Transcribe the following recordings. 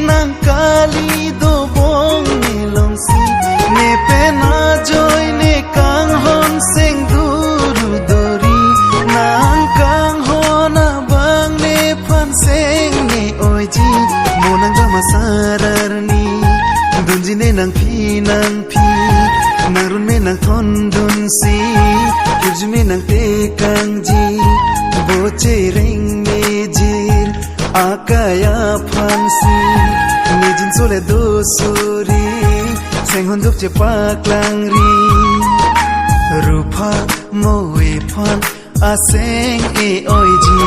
nang kali do bong ne longsi ne pe na joy ne kang hon seng duru dori nang kang hona bang ne phan seng ne oji monang jama sararni dunji ne nang phi narun me nang thon dun si kirju me nang te kang ji boche ring me jir akaya phansi nejin sole do suri seng hon duk che paklang ri rupa moe phan aseng e oiji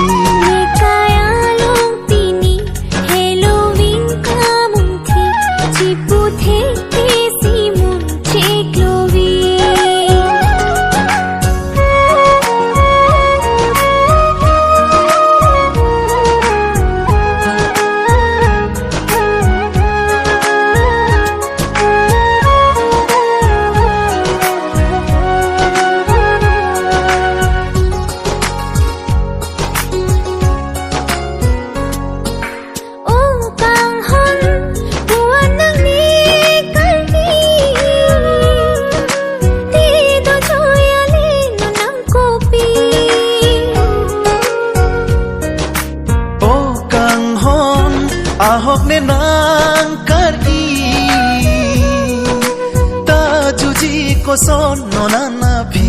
kaya long tini Halloween kamun thi chipu the te simun cheklovi ahok ne nang kari ta juji ko son no na na phi